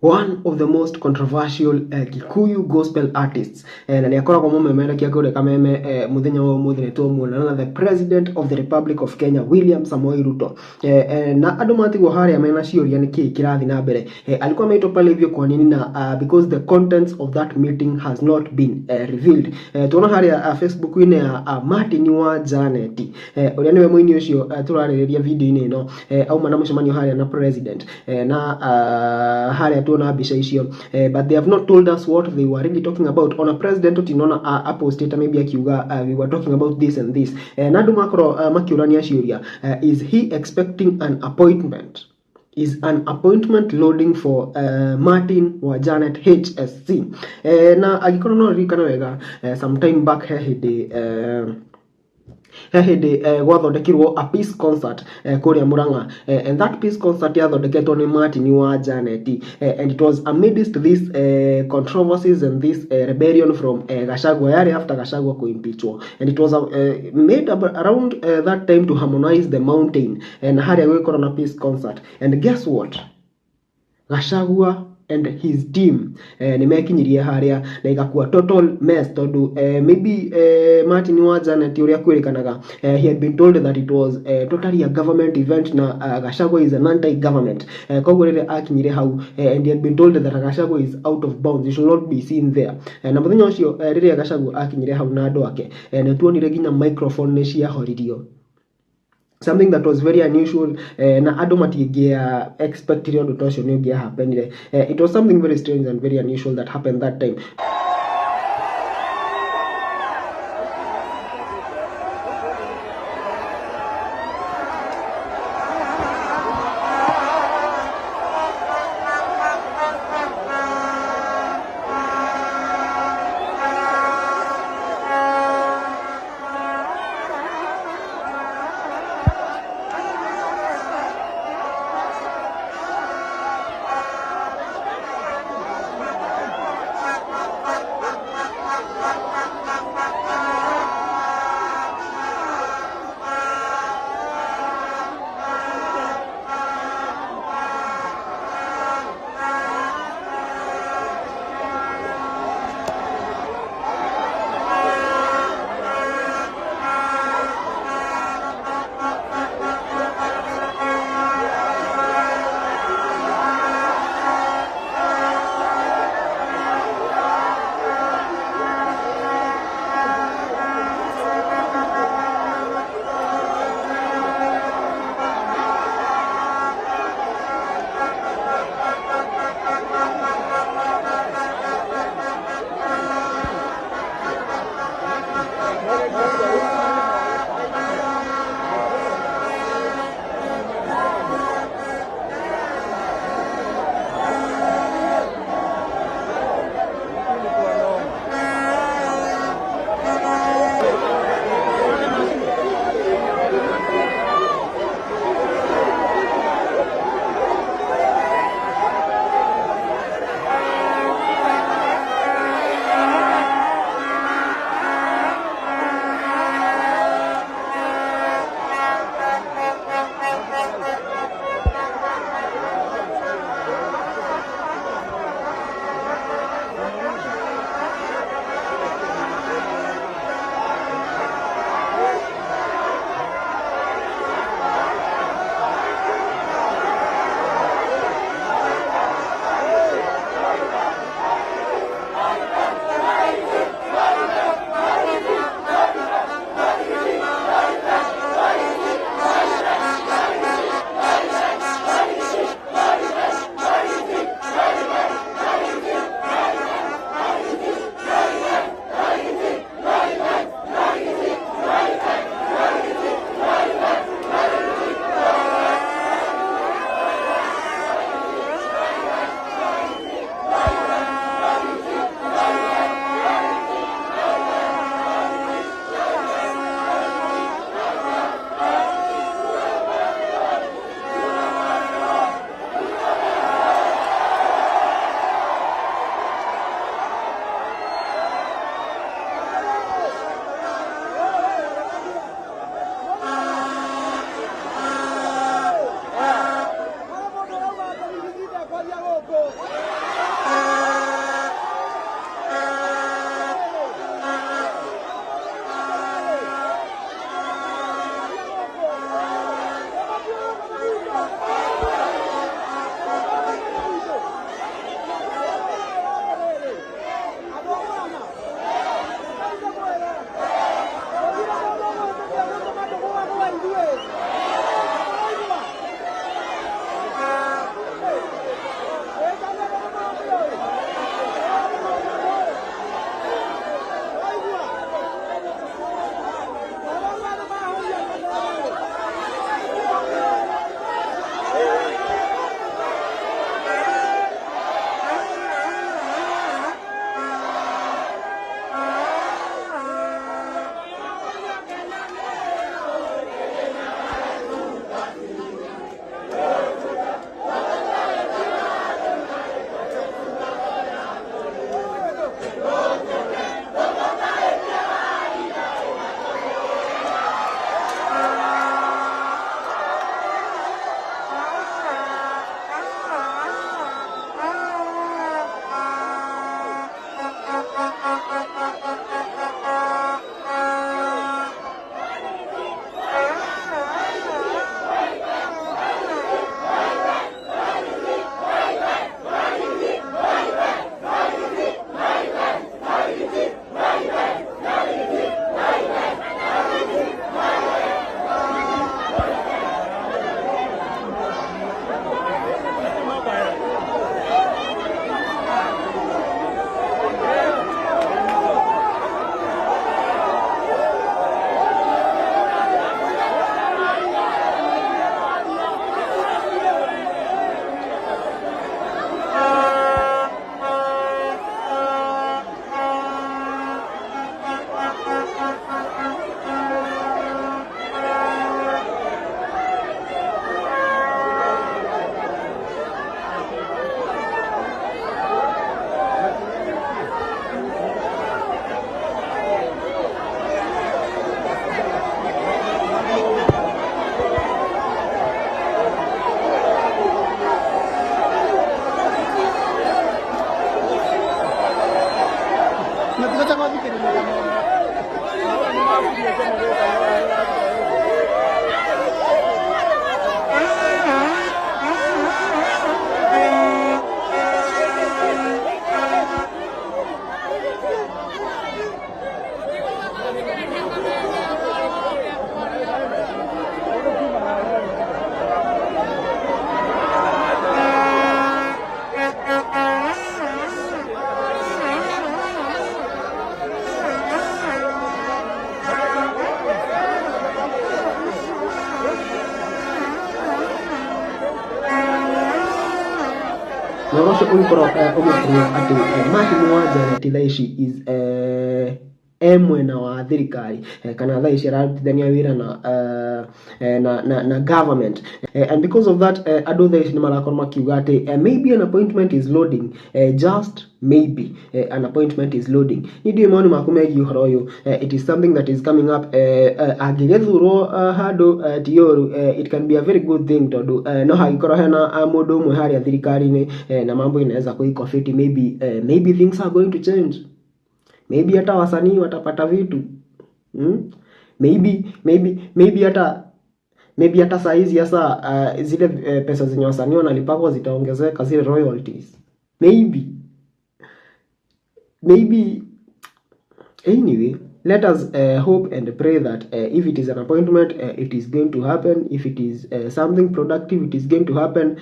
one of the most controversial Kikuyu gospel artists na ni akoragwo mumemera kia kure kameme muthenya wa umuthi ni tumuona the president of the Republic of Kenya William Samoei Ruto na andu matigwo haria mena ciuria niki kirathi na mbere alikuwa ameitwa pale hivyo kwa nini na because the contents of that meeting has not been revealed. Tuona haria Facebook ine ya Martin wa Janet uria niwe muini ucio turariria video ine no auma na mucemanio haria na president na haria but they have not told us what they were really talking about. On a president tunaona a post it maybe akiuga we were talking about this and this nadu makoro makiurania ciuria is he expecting an appointment? Is an appointment loading for Martin wa Janet HSC na agikono no rikana wega sometime back hehede gwathondekirwo a peace concert kuria Murang'a and that peace concert yathondeketwo ni Martin wa Janet and it was amidst these controversies and this rebellion from Gachagua yari after Gachagua kuimpeachwa and it was made around that time to harmonize the mountain and haria gwikora na peace concert and guess what, Gachagua and his team nimekinyirie haria na igakuwa total mess tondu maybe Martin wa Janet uria kwirikanaga he had been told that it was totally a government event na Gachagua is an anti-government koguo rire akinyire hau and he had been told that Gachagua is out of bounds, he should not be seen there na muthenya ucio rire Gachagua akinyire hau na andu ake na tuonire ginya microphone ni cia horirio, something that was very unusual na adu matingia expect rio ndo cio ni ngia happenire. It was something very strange and very unusual that happened that time. na ũrosho ũgĩkorwo ũgĩkorwo atĩ Martin Wanjara thaa ici is mwena wa thirikari kana thaa ici ararutithania wĩra na government, and because of that andũ thaa ici nĩ marakorwo makiuga atĩ maybe an appointment is loading, just maybe an appointment is loading. Nĩ ndiũĩ maoni maku megiĩ ũhoro ũyũ. It is something that is coming up. Angĩgĩthurwo handũ ti ũru, it can be a very good thing, tondũ no hagĩkorwo hena mũndũ ũmwe harĩa thirikari-inĩ na mambo inaweza kuiko fiti, maybe things are going to change. Maybe hata wasanii watapata vitu. Maybe hata saa hizi sasa zile pesa zenye wasanii wanalipako zitaongezeka, zile royalties. Maybe anyway, let us hope and pray that if it is an appointment, it is going to happen. If it is something productive, it is going to happen.